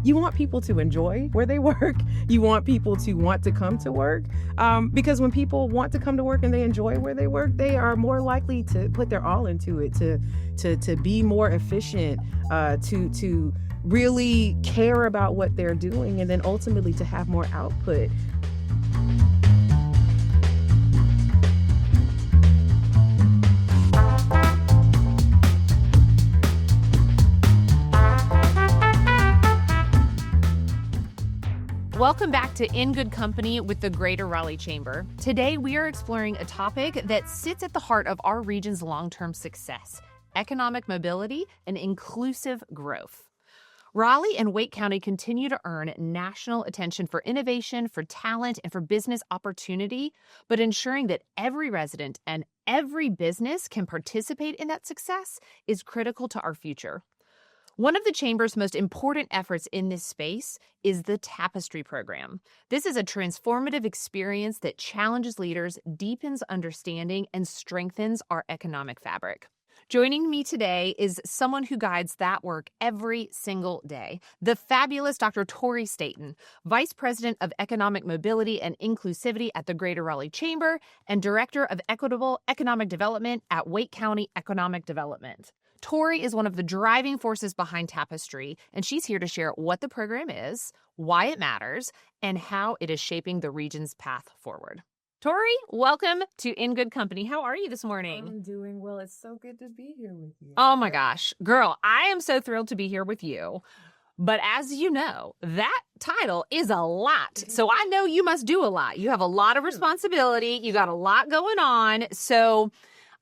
You want people to enjoy where they work. You want people to want to come to work. Because when people want to come to work and they enjoy where they work, they are more likely to put their all into it, to be more efficient, to really care about what they're doing, and then ultimately to have more output. Welcome back to In Good Company with the Greater Raleigh Chamber. Today, we are exploring a topic that sits at the heart of our region's long-term success: economic mobility and inclusive growth. Raleigh and Wake County continue to earn national attention for innovation, for talent, and for business opportunity, but ensuring that every resident and every business can participate in that success is critical to our future. One of the Chamber's most important efforts in this space is the Tapestry program. This is a transformative experience that challenges leaders, deepens understanding, and strengthens our economic fabric. Joining me today is someone who guides that work every single day, the fabulous Dr.Torri Staton, Vice President of Economic Mobility and Inclusivity at the Greater Raleigh Chamber and Director of Equitable Economic Development at Wake County Economic Development. Torri is one of the driving forces behind Tapestry, and she's here to share what the program is, why it matters, and how it is shaping the region's path forward. Torri, welcome to In Good Company. How are you this morning? I'm doing well. It's so good to be here with you. Oh my gosh. Girl, I am so thrilled to be here with you. But as you know, that title is a lot. So I know you must do a lot. You have a lot of responsibility. You got a lot going on. So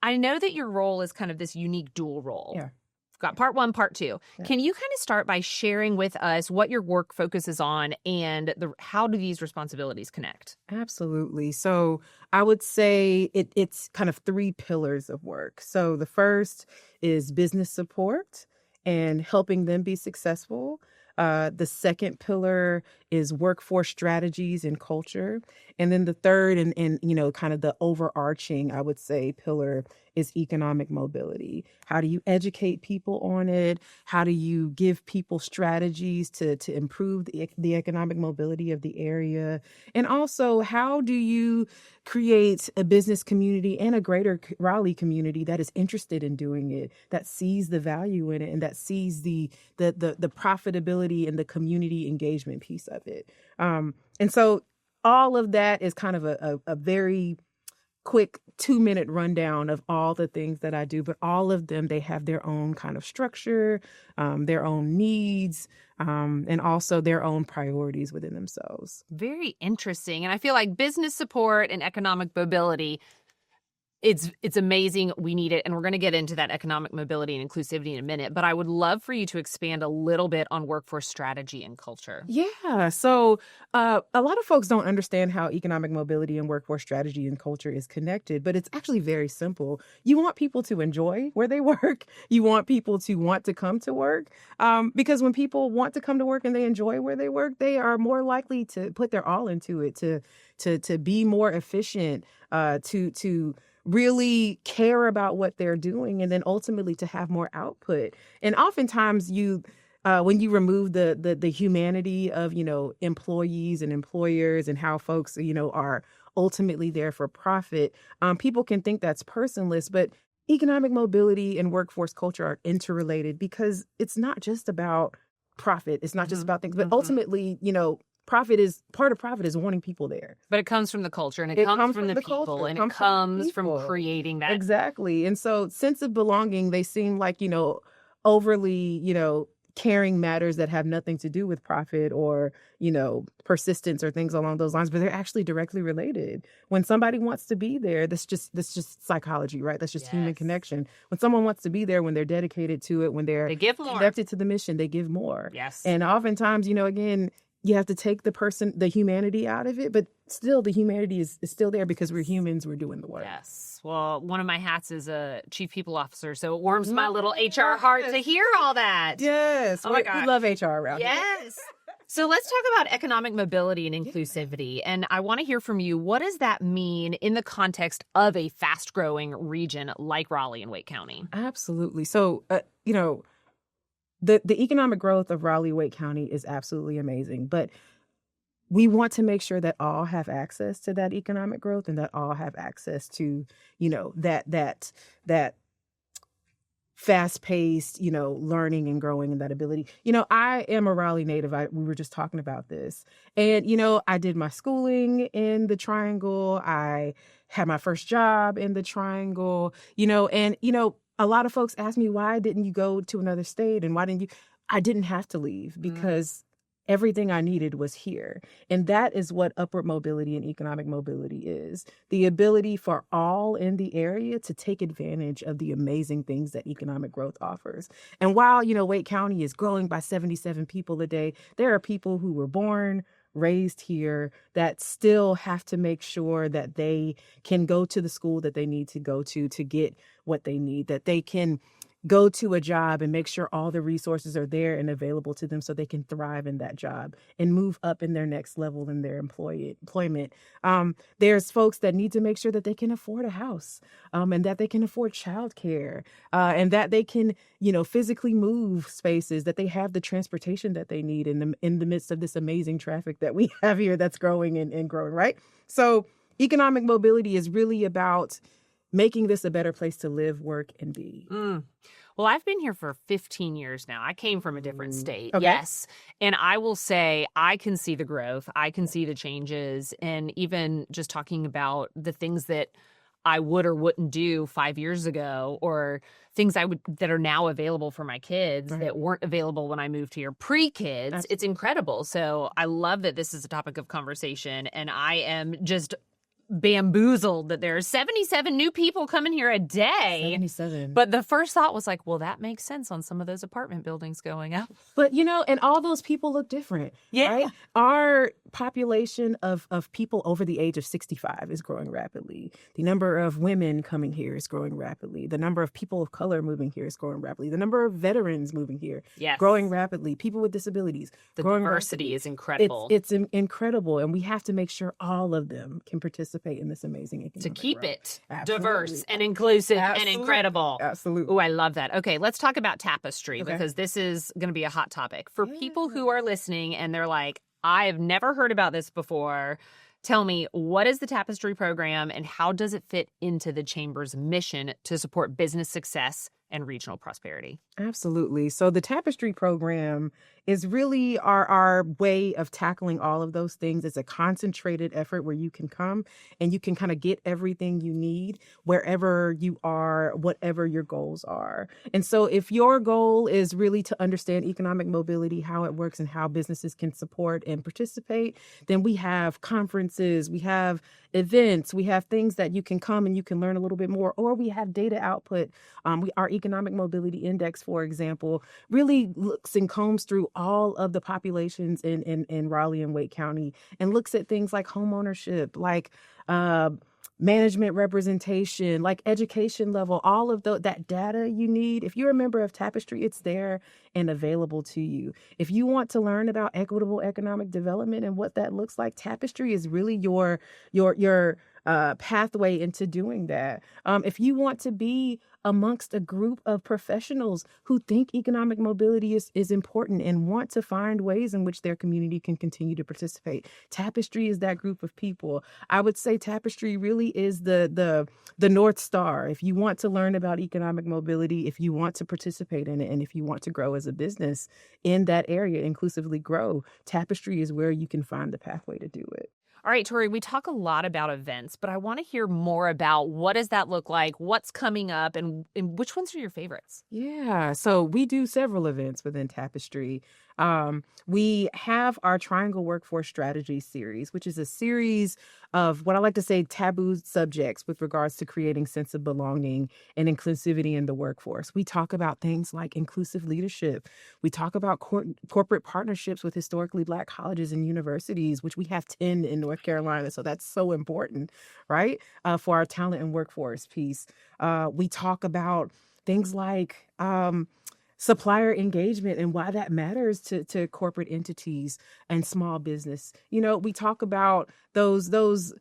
I know that your role is kind of this unique dual role. Yeah. Got part one, part two. Yeah. Can you kind of start by sharing with us what your work focuses on and how do these responsibilities connect? Absolutely. So I would say it's kind of three pillars of work. So the first is business support and helping them be successful. The second pillar is workforce strategies and culture. And then the third and kind of the overarching, I would say, pillar is economic mobility. How do you educate people on it? How do you give people strategies to improve the economic mobility of the area? And also, how do you create a business community and a greater Raleigh community that is interested in doing it, that sees the value in it, and that sees the profitability and the community engagement piece of it? And so all of that is kind of a very quick 2-minute rundown of all the things that I do, but all of them, they have their own kind of structure, their own needs, and also their own priorities within themselves. Very interesting. And I feel like business support and economic mobility, it's amazing. We need it. And we're going to get into that economic mobility and inclusivity in a minute. But I would love for you to expand a little bit on workforce strategy and culture. Yeah. So a lot of folks don't understand how economic mobility and workforce strategy and culture is connected, but it's actually very simple. You want people to enjoy where they work. You want people to want to come to work. Because when people want to come to work and they enjoy where they work, they are more likely to put their all into it, to be more efficient, to really care about what they're doing, and then ultimately to have more output. And oftentimes when you remove the humanity of, employees and employers and how folks, are ultimately there for profit, people can think that's personless, but economic mobility and workforce culture are interrelated because it's not just about profit. It's not just about things, but ultimately, part of profit is wanting people there. But it comes from the culture, and it comes from the people, culture. and it comes from creating that. Exactly. And so sense of belonging, they seem like, overly, caring matters that have nothing to do with profit or, persistence or things along those lines, but they're actually directly related. When somebody wants to be there, that's just psychology, right? That's just human connection. When someone wants to be there, when they're dedicated to it, when they give more. Connected to the mission, they give more. Yes. And oftentimes, again, you have to take the humanity out of it, but still the humanity is still there because we're humans, we're doing the work. Yes. Well, one of my hats is a chief people officer, so it warms my little HR heart to hear all that. Yes. Oh my God. We love HR around here. Yes. So let's talk about economic mobility and inclusivity. And I want to hear from you. What does that mean in the context of a fast-growing region like Raleigh and Wake County? Absolutely. So, the economic growth of Raleigh-Wake County is absolutely amazing, but we want to make sure that all have access to that economic growth and that all have access to, that fast-paced, learning and growing and that ability. I am a Raleigh native. We were just talking about this. And, I did my schooling in the Triangle. I had my first job in the Triangle, and, a lot of folks ask me, why didn't you go to another state? And why didn't you? I didn't have to leave because everything I needed was here. And that is what upward mobility and economic mobility is. The ability for all in the area to take advantage of the amazing things that economic growth offers. And while, Wake County is growing by 77 people a day, there are people who were born, raised here that still have to make sure that they can go to the school that they need to go to get what they need, that they can go to a job and make sure all the resources are there and available to them so they can thrive in that job and move up in their next level in their employment. There's folks that need to make sure that they can afford a house, and that they can afford childcare, and that they can, physically move spaces, that they have the transportation that they need in the midst of this amazing traffic that we have here that's growing and growing, right? So economic mobility is really about making this a better place to live, work, and be. Well, I've been here for 15 years now. I came from a different state. Okay. Yes. And I will say I can see the growth. I can see the changes. And even just talking about the things that I would or wouldn't do 5 years ago, or things that are now available for my kids that weren't available when I moved here pre-kids. Absolutely. It's incredible. So I love that this is a topic of conversation. And I am just bamboozled that there are 77 new people coming here a day. 77. But the first thought was like, well, that makes sense on some of those apartment buildings going up. But, and all those people look different. Yeah. Right? Our population of people over the age of 65 is growing rapidly. The number of women coming here is growing rapidly. The number of people of color moving here is growing rapidly. The number of veterans moving here growing rapidly. People with disabilities the growing diversity rapidly. Is incredible. It's incredible. And we have to make sure all of them can participate in this amazing economic to keep growth. it Absolutely. Diverse and inclusive and incredible. Absolutely. Oh, I love that. Okay, let's talk about Tapestry because this is going to be a hot topic. For people who are listening and they're like, I have never heard about this before. Tell me, what is the Tapestry program and how does it fit into the Chamber's mission to support business success and regional prosperity? Absolutely. So the Tapestry program is really our way of tackling all of those things. It's a concentrated effort where you can come and you can kind of get everything you need wherever you are, whatever your goals are. And so if your goal is really to understand economic mobility, how it works and how businesses can support and participate, then we have conferences, we have events, we have things that you can come and you can learn a little bit more, or we have data output. Our economic mobility index, for example, really looks and combs through all of the populations in Raleigh and Wake County and looks at things like home ownership, like management representation, like education level, all of that data you need. If you're a member of Tapestry, it's there and available to you. If you want to learn about equitable economic development and what that looks like, Tapestry is really your pathway into doing that. If you want to be amongst a group of professionals who think economic mobility is important and want to find ways in which their community can continue to participate, Tapestry is that group of people. I would say Tapestry really is the North Star. If you want to learn about economic mobility, if you want to participate in it, and if you want to grow as a business in that area, inclusively grow, Tapestry is where you can find the pathway to do it. All right, Torri, we talk a lot about events, but I want to hear more about what does that look like, what's coming up, and which ones are your favorites? Yeah, so we do several events within Tapestry. We have our Triangle Workforce Strategy series, which is a series of what I like to say taboo subjects with regards to creating sense of belonging and inclusivity in the workforce. We talk about things like inclusive leadership. We talk about corporate partnerships with historically Black colleges and universities, which we have 10 in North Carolina. So that's so important, right? For our talent and workforce piece. We talk about things like supplier engagement and why that matters to corporate entities and small business. We talk about those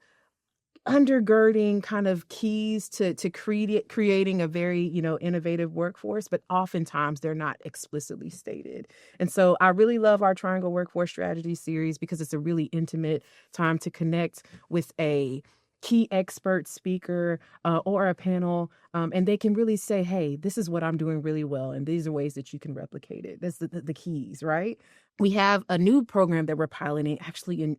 undergirding kind of keys to creating a very, innovative workforce, but oftentimes they're not explicitly stated. And so I really love our Triangle Workforce Strategy series because it's a really intimate time to connect with a key expert speaker or a panel, and they can really say, hey, this is what I'm doing really well, and these are ways that you can replicate it. That's the keys, right? We have a new program that we're piloting actually in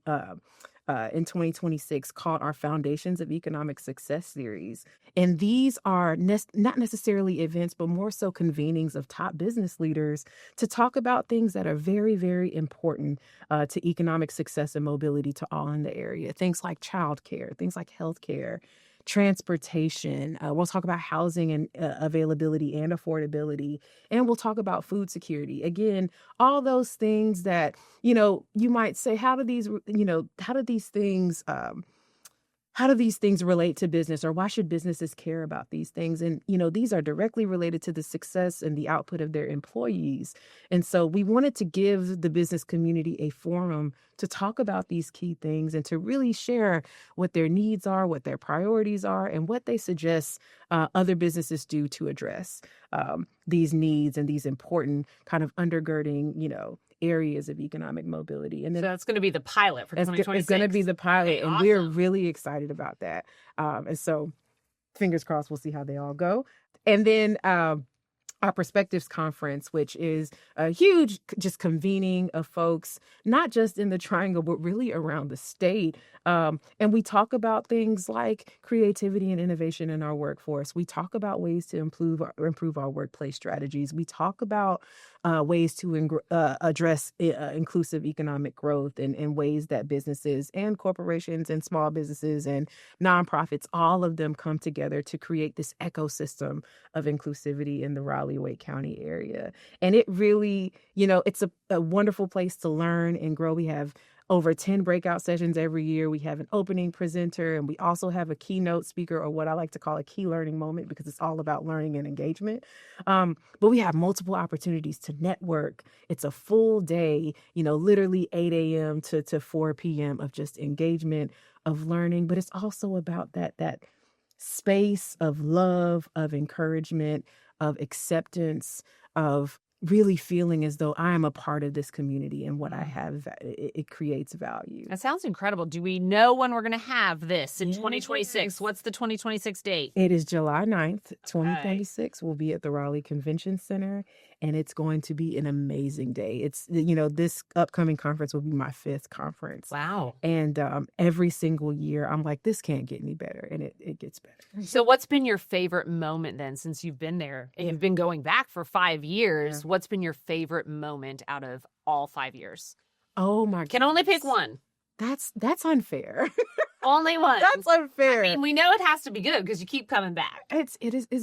2026 called our Foundations of Economic Success series. And these are not necessarily events, but more so convenings of top business leaders to talk about things that are very, very important to economic success and mobility to all in the area. Things like childcare, things like healthcare, transportation. We'll talk about housing and availability and affordability. And we'll talk about food security. Again, all those things that, you might say, how do these things relate to business, or why should businesses care about these things? And, these are directly related to the success and the output of their employees. And so we wanted to give the business community a forum to talk about these key things and to really share what their needs are, what their priorities are, and what they suggest other businesses do to address these needs and these important kind of undergirding, areas of economic mobility. And then so that's going to be the pilot for 2026. It's going to be the pilot, Okay, and awesome. we're really excited about that. And so fingers crossed, we'll see how they all go. And then our Perspectives Conference, which is a huge just convening of folks, not just in the Triangle, but really around the state. And we talk about things like creativity and innovation in our workforce. We talk about ways to improve our workplace strategies. We talk about ways to address inclusive economic growth and ways that businesses and corporations and small businesses and nonprofits, all of them come together to create this ecosystem of inclusivity in the Raleigh-Wake County area. And it really, it's a wonderful place to learn and grow. We have over 10 breakout sessions every year. We have an opening presenter, and we also have a keynote speaker, or what I like to call a key learning moment, because it's all about learning and engagement. But we have multiple opportunities to network. It's a full day, literally 8 a.m. to 4 p.m. of just engagement, of learning. But it's also about that space of love, of encouragement, of acceptance, of really feeling as though I am a part of this community, and what I have, it creates value. That sounds incredible. Do we know when we're going to have this in 2026? What's the 2026 date? It is July 9th, 2026. We'll be at the Raleigh Convention Center, and it's going to be an amazing day. It's, this upcoming conference will be my 5th conference. Wow. And every single year, I'm like, this can't get any better, and it gets better. So what's been your favorite moment then, since you've been there and you've been going back for 5 years? Yeah. What's been your favorite moment out of all 5 years? Oh my God. Can only pick one. That's unfair. Only one. That's unfair. I mean, we know it has to be good because you keep coming back. It's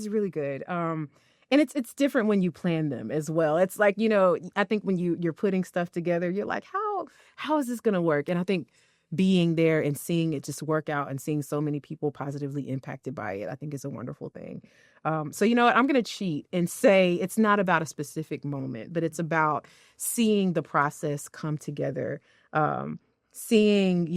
really good. And it's different when you plan them as well. It's like, I think when you're putting stuff together, you're like, how is this going to work? And I think being there and seeing it just work out and seeing so many people positively impacted by it, I think is a wonderful thing. So you know what? I'm going to cheat and say it's not about a specific moment, but it's about seeing the process come together, seeing,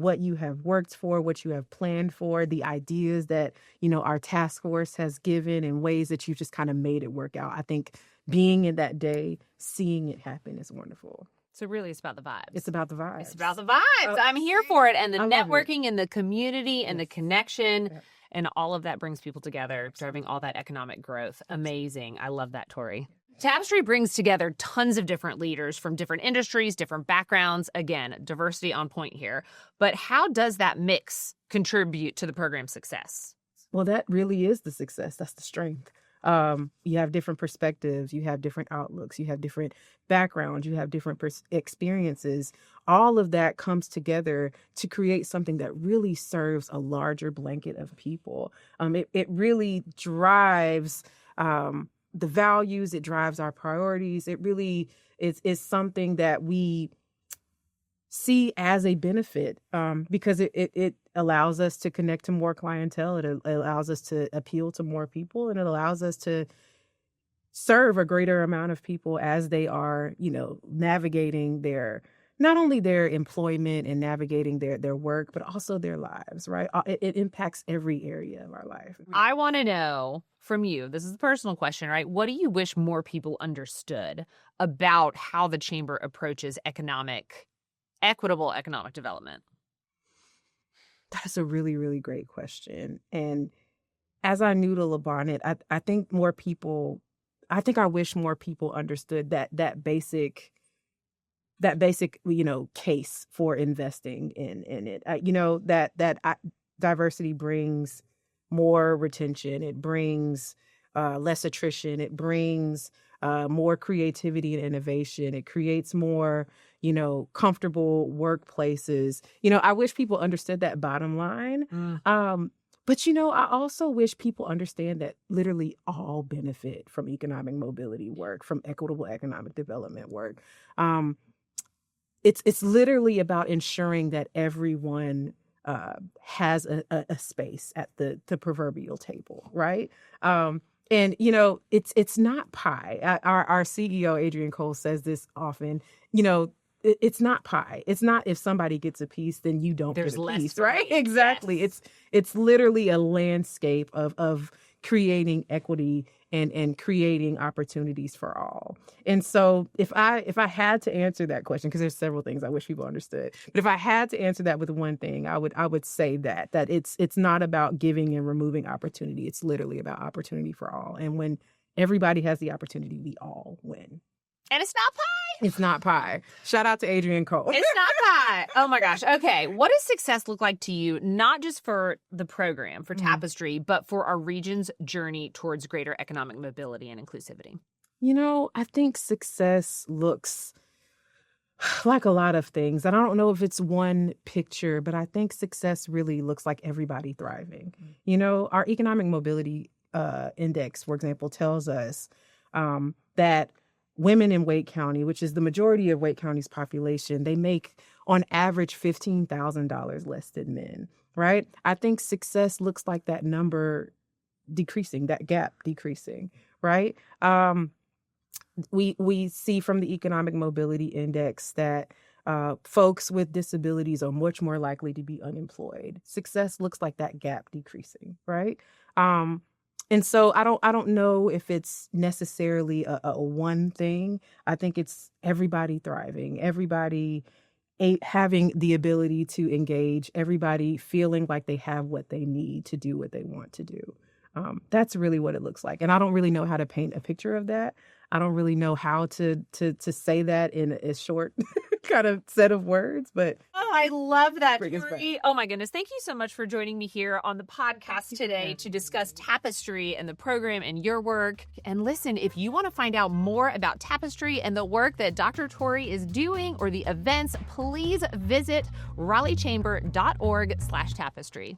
what you have worked for, what you have planned for, the ideas that, our task force has given, and ways that you've just kind of made it work out. I think being in that day, seeing it happen is wonderful. So really, it's about the vibes. It's about the vibes. It's about the vibes. I'm here for it. And the I networking and the community and the connection Yep. and all of that brings people together, driving all that economic growth. Amazing. I love that, Torri. Tapestry brings together tons of different leaders from different industries, different backgrounds. Again, diversity on point here. But how does that mix contribute to the program's success? Well, that really is the success. That's the strength. You have different perspectives, you have different outlooks, you have different backgrounds, you have different experiences. All of that comes together to create something that really serves a larger blanket of people. It really drives the values, it drives our priorities. It really is something that we see as a benefit because it allows us to connect to more clientele. It allows us to appeal to more people, and it allows us to serve a greater amount of people as they are, navigating their not only their employment and navigating their work, but also their lives, right? It impacts every area of our life. I want to know from you, this is a personal question, right? What do you wish more people understood about how the chamber approaches equitable economic development? That's a really, really great question. And as I noodle upon it, I think I wish more people understood that basic, case for investing in it. Diversity brings more retention. It brings less attrition. It brings more creativity and innovation. It creates more, comfortable workplaces. I wish people understood that bottom line. But, I also wish people understand that literally all benefit from economic mobility work, from equitable economic development work. It's literally about ensuring that everyone has a space at the proverbial table, right? And it's not pie. Our CEO Adrian Cole says this often. It's not pie. It's not if somebody gets a piece, then you don't There's get a less piece, for right? me. Exactly. Yes. It's literally a landscape of creating equity and creating opportunities for all. And so if I had to answer that question, because there's several things I wish people understood, but if I had to answer that with one thing, I would say that it's not about giving and removing opportunity. It's literally about opportunity for all. And when everybody has the opportunity, we all win. And it's not pie. It's not pie. Shout out to Adrian Cole. It's not pie. Oh my gosh. Okay. What does success look like to you, not just for the program, for Tapestry, but for our region's journey towards greater economic mobility and inclusivity? I think success looks like a lot of things. And I don't know if it's one picture, but I think success really looks like everybody thriving. Our economic mobility index, for example, tells us that women in Wake County, which is the majority of Wake County's population, they make on average $15,000 less than men, right? I think success looks like that number decreasing, that gap decreasing, right? We see from the Economic Mobility Index that folks with disabilities are much more likely to be unemployed. Success looks like that gap decreasing, right? And so I don't know if it's necessarily a one thing. I think it's everybody thriving, everybody having the ability to engage, everybody feeling like they have what they need to do what they want to do. That's really what it looks like. And I don't really know how to paint a picture of that. I don't really know how to say that in a short kind of set of words, but I love that, bring us back. Torri. Oh my goodness. Thank you so much for joining me here on the podcast today to discuss Tapestry and the program and your work. And listen, if you want to find out more about Tapestry and the work that Dr. Torri is doing or the events, please visit raleighchamber.org/tapestry.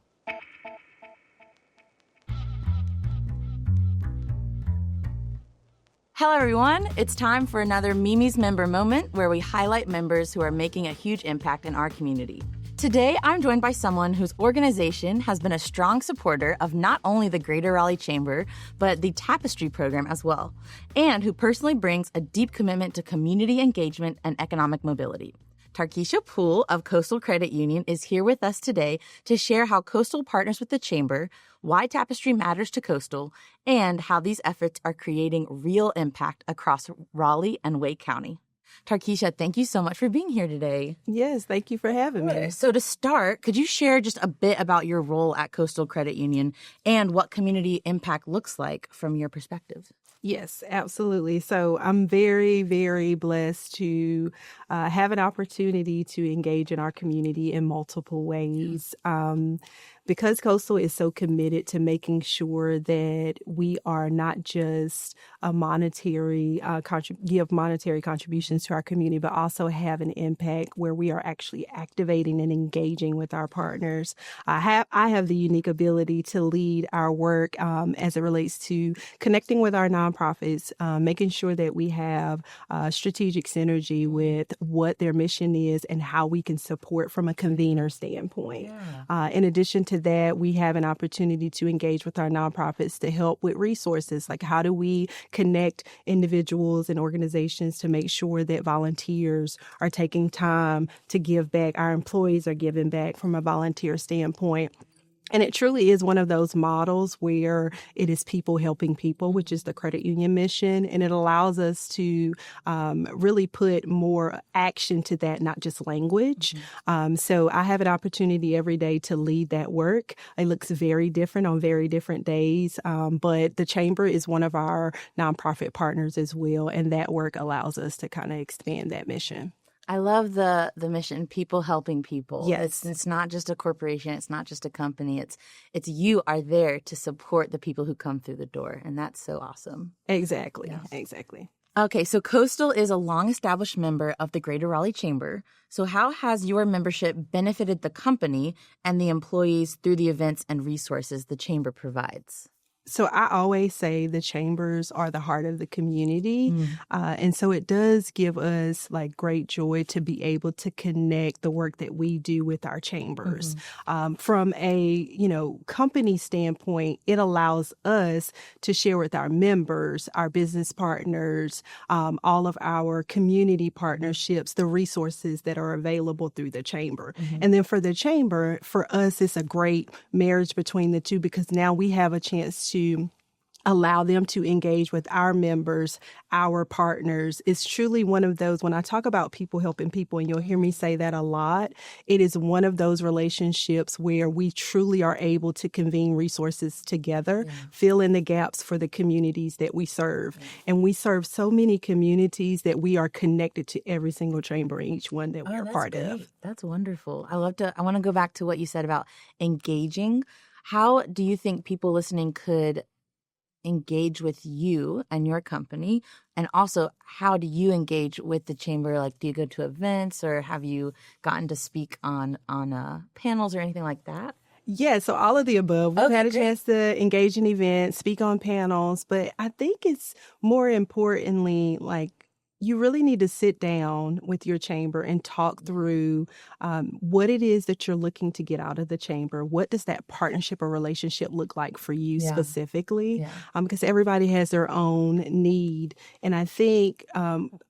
Hello, everyone. It's time for another Mimi's Member Moment where we highlight members who are making a huge impact in our community. Today, I'm joined by someone whose organization has been a strong supporter of not only the Greater Raleigh Chamber, but the Tapestry program as well, and who personally brings a deep commitment to community engagement and economic mobility. Tarkisha Poole of Coastal Credit Union is here with us today to share how Coastal partners with the Chamber, why Tapestry matters to Coastal, and how these efforts are creating real impact across Raleigh and Wake County. Tarkisha, thank you so much for being here today. Yes, thank you for having me. So to start, could you share just a bit about your role at Coastal Credit Union and what community impact looks like from your perspective? Yes, absolutely. So I'm very, very blessed to have an opportunity to engage in our community in multiple ways. Because Coastal is so committed to making sure that we are not just a give monetary contributions to our community, but also have an impact where we are actually activating and engaging with our partners. I have the unique ability to lead our work as it relates to connecting with our nonprofits, making sure that we have strategic synergy with what their mission is and how we can support from a convener standpoint. In addition to to that, we have an opportunity to engage with our nonprofits to help with resources. Like, how do we connect individuals and organizations to make sure that volunteers are taking time to give back, our employees are giving back from a volunteer standpoint. And it truly is one of those models where it is people helping people, which is the credit union mission. And it allows us to really put more action to that, not just language. So I have an opportunity every day to lead that work. It looks very different on very different days. But the Chamber is one of our nonprofit partners as well. And that work allows us to kind of expand that mission. I love the mission, people helping people. Yes. It's not just a corporation. It's not just a company. It's you are there to support the people who come through the door. And that's so awesome. Exactly. Yeah. Exactly. Okay, so Coastal is a long-established member of the Greater Raleigh Chamber. So how has your membership benefited the company and the employees through the events and resources the Chamber provides? So I always say the chambers are the heart of the community. And so it does give us like great joy to be able to connect the work that we do with our chambers. From a, company standpoint, it allows us to share with our members, our business partners, all of our community partnerships, the resources that are available through the chamber. And then for the chamber, for us, it's a great marriage between the two because now we have a chance to allow them to engage with our members, our partners. It's truly one of those, when I talk about people helping people, and you'll hear me say that a lot, it is one of those relationships where we truly are able to convene resources together, fill in the gaps for the communities that we serve. And we serve so many communities that we are connected to every single chamber in each one that we're part of. That's wonderful. I want to go back to what you said about engaging. How do you think people listening could engage with you and your company? And also, how do you engage with the chamber? Like, do you go to events or have you gotten to speak on panels or anything like that? Yeah, so all of the above. We've had a chance to engage in events, speak on panels, but I think it's more importantly, like, you really need to sit down with your chamber and talk through what it is that you're looking to get out of the chamber. What does that partnership or relationship look like for you specifically? Because everybody has their own need. And I think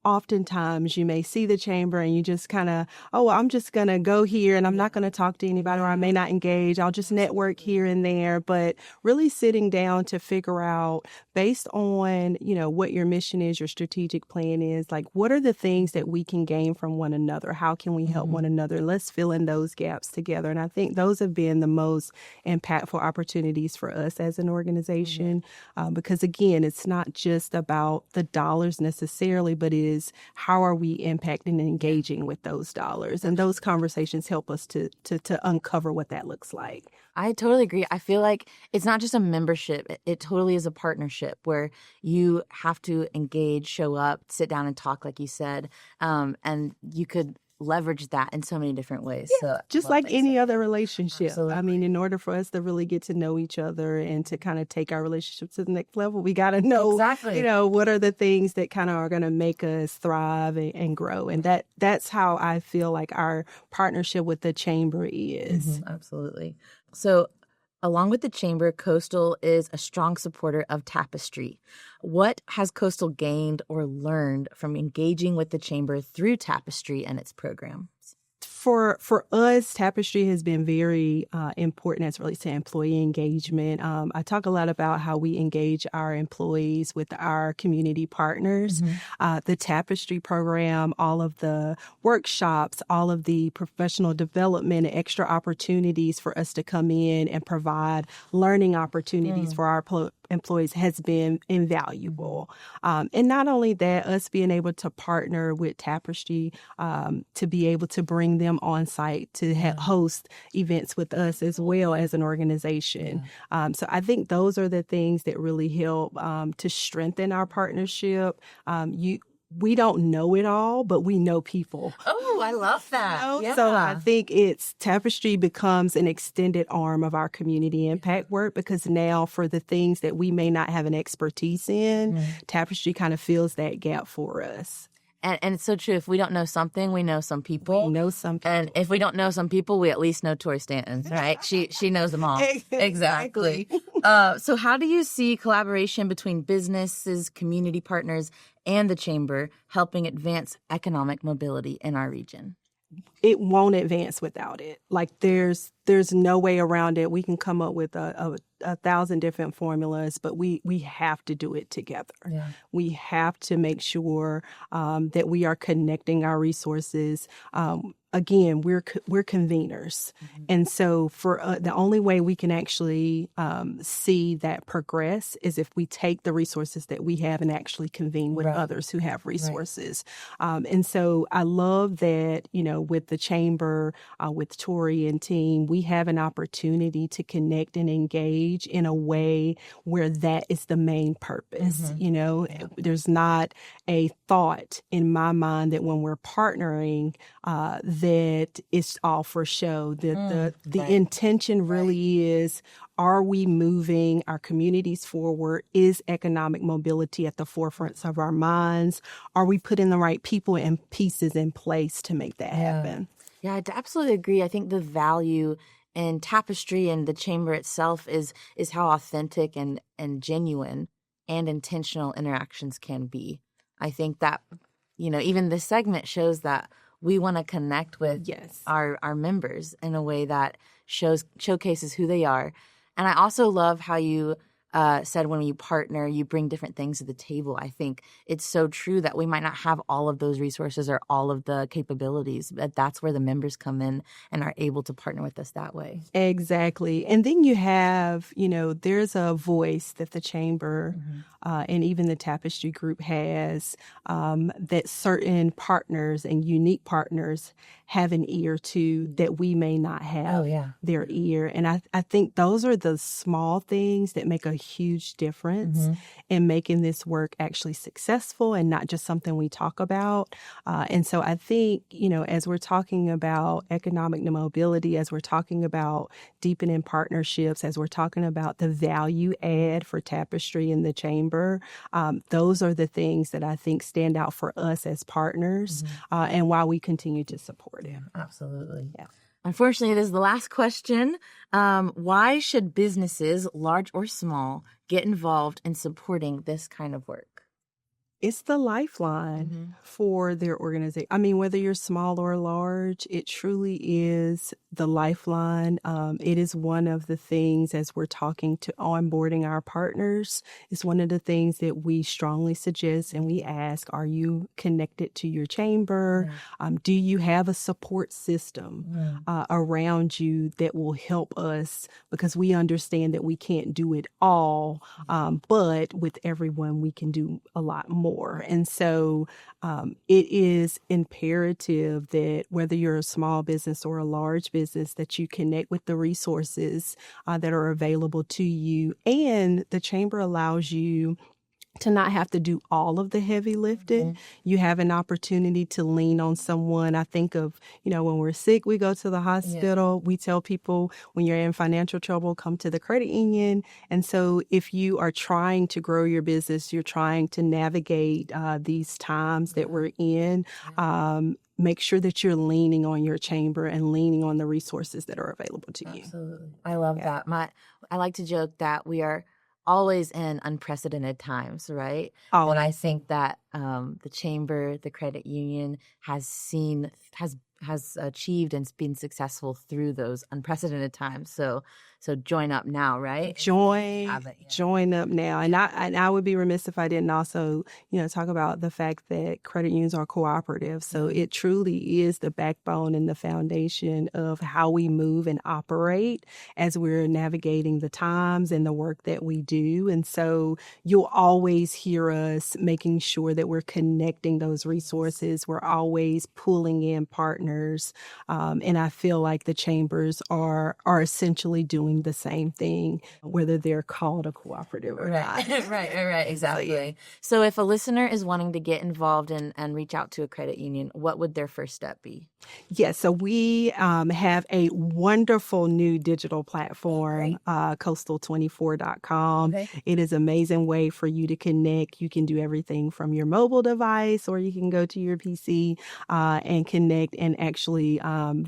oftentimes you may see the chamber and you just kind of, I'm just going to go here and I'm not going to talk to anybody, or I may not engage. I'll just network here and there. But really sitting down to figure out, based on, what your mission is, your strategic plan is, like, what are the things that we can gain from one another? How can we help one another? Let's fill in those gaps together. And I think those have been the most impactful opportunities for us as an organization, because, again, it's not just about the dollars necessarily, but it is how are we impacting and engaging with those dollars? And those conversations help us to uncover what that looks like. I totally agree. I feel like it's not just a membership. It totally is a partnership where you have to engage, show up, sit down and talk, like you said, and you could leverage that in so many different ways. Yeah, so just like any other relationship. Absolutely. I mean, in order for us to really get to know each other and to kind of take our relationship to the next level, we got to know, what are the things that kind of are going to make us thrive and grow. And that's how I feel like our partnership with the chamber is. Absolutely. So along with the chamber, Coastal is a strong supporter of Tapestry. What has Coastal gained or learned from engaging with the chamber through Tapestry and its programs? For us, Tapestry has been very important as it relates to employee engagement. I talk a lot about how we engage our employees with our community partners. The Tapestry program, all of the workshops, all of the professional development, extra opportunities for us to come in and provide learning opportunities for our employees has been invaluable. And not only that, us being able to partner with Tapestry to be able to bring them on site to host events with us as well as an organization. So I think those are the things that really help to strengthen our partnership. We don't know it all, but we know people. Oh, I love that. Yeah. So I think Tapestry becomes an extended arm of our community impact work, because now for the things that we may not have an expertise in, Tapestry kind of fills that gap for us. And it's so true. If we don't know something, we know some people. We know some people. And if we don't know some people, we at least know Torri Staton, right? She knows them all. Exactly. So how do you see collaboration between businesses, community partners, and the chamber helping advance economic mobility in our region? It won't advance without it. Like there's no way around it. We can come up with a thousand different formulas, but we have to do it together. Yeah. We have to make sure that we are connecting our resources. Again, we're conveners, and so for the only way we can actually see that progress is if we take the resources that we have and actually convene with others who have resources. And so I love that, with the chamber, with Torri and team, we have an opportunity to connect and engage in a way where that is the main purpose. There's not a thought in my mind that when we're partnering, that it's all for show. The intention really is, are we moving our communities forward? Is economic mobility at the forefronts of our minds? Are we putting the right people and pieces in place to make that happen? Yeah, I absolutely agree. I think the value in Tapestry and the chamber itself is how authentic and genuine and intentional interactions can be. I think that, even this segment shows that we want to connect with our members in a way that showcases who they are. And I also love how you said when you partner, you bring different things to the table. I think it's so true that we might not have all of those resources or all of the capabilities, but that's where the members come in and are able to partner with us that way. Exactly. And then you have, there's a voice that the chamber and even the Tapestry group has that certain partners and unique partners have an ear to that we may not have their ear. And I think those are the small things that make a huge difference in making this work actually successful and not just something we talk about. And so I think, as we're talking about economic mobility, as we're talking about deepening partnerships, as we're talking about the value add for Tapestry in the chamber, those are the things that I think stand out for us as partners and why we continue to support it. Absolutely. Yeah. Unfortunately, this is the last question. Why should businesses, large or small, get involved in supporting this kind of work? It's the lifeline for their organization. I mean, whether you're small or large, it truly is the lifeline. It is one of the things, as we're talking to onboarding our partners, it's one of the things that we strongly suggest and we ask, are you connected to your chamber? Do you have a support system around you that will help us? Because we understand that we can't do it all, but with everyone, we can do a lot more. And so it is imperative that whether you're a small business or a large business, that you connect with the resources that are available to you. And the chamber allows you to not have to do all of the heavy lifting. You have an opportunity to lean on someone. I think of, when we're sick, we go to the hospital. We tell people when you're in financial trouble, come to the credit union. And so if you are trying to grow your business, you're trying to navigate these times that we're in, make sure that you're leaning on your chamber and leaning on the resources that are available to you. Absolutely. I love that. I like to joke that we are always in unprecedented times, right? And I think that the chamber, the credit union has achieved and been successful through those unprecedented times. So join up now, right? Join up now. And I would be remiss if I didn't also, talk about the fact that credit unions are cooperative. So it truly is the backbone and the foundation of how we move and operate as we're navigating the times and the work that we do. And so you'll always hear us making sure that we're connecting those resources. We're always pulling in partners partners. And I feel like the chambers are essentially doing the same thing, whether they're called a cooperative or not. Right, exactly. So if a listener is wanting to get involved and reach out to a credit union, what would their first step be? Yes, so we have a wonderful new digital platform, coastal24.com. Okay. It is an amazing way for you to connect. You can do everything from your mobile device, or you can go to your PC and connect and actually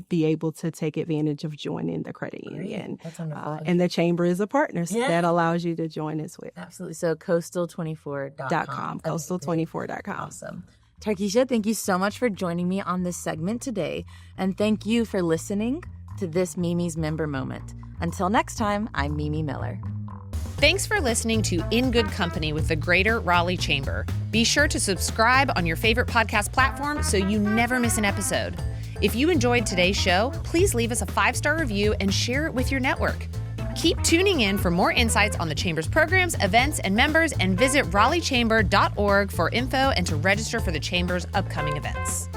be able to take advantage of joining the credit union. That's wonderful. And the chamber is a partner, so that allows you to join us with. Absolutely. So coastal24.com. Coastal24.com. Awesome. Tarkisha, thank you so much for joining me on this segment today. And thank you for listening to this Mimi's Member Moment. Until next time, I'm Mimi Miller. Thanks for listening to In Good Company with the Greater Raleigh Chamber. Be sure to subscribe on your favorite podcast platform so you never miss an episode. If you enjoyed today's show, please leave us a 5-star review and share it with your network. Keep tuning in for more insights on the Chamber's programs, events, and members, and visit raleighchamber.org for info and to register for the Chamber's upcoming events.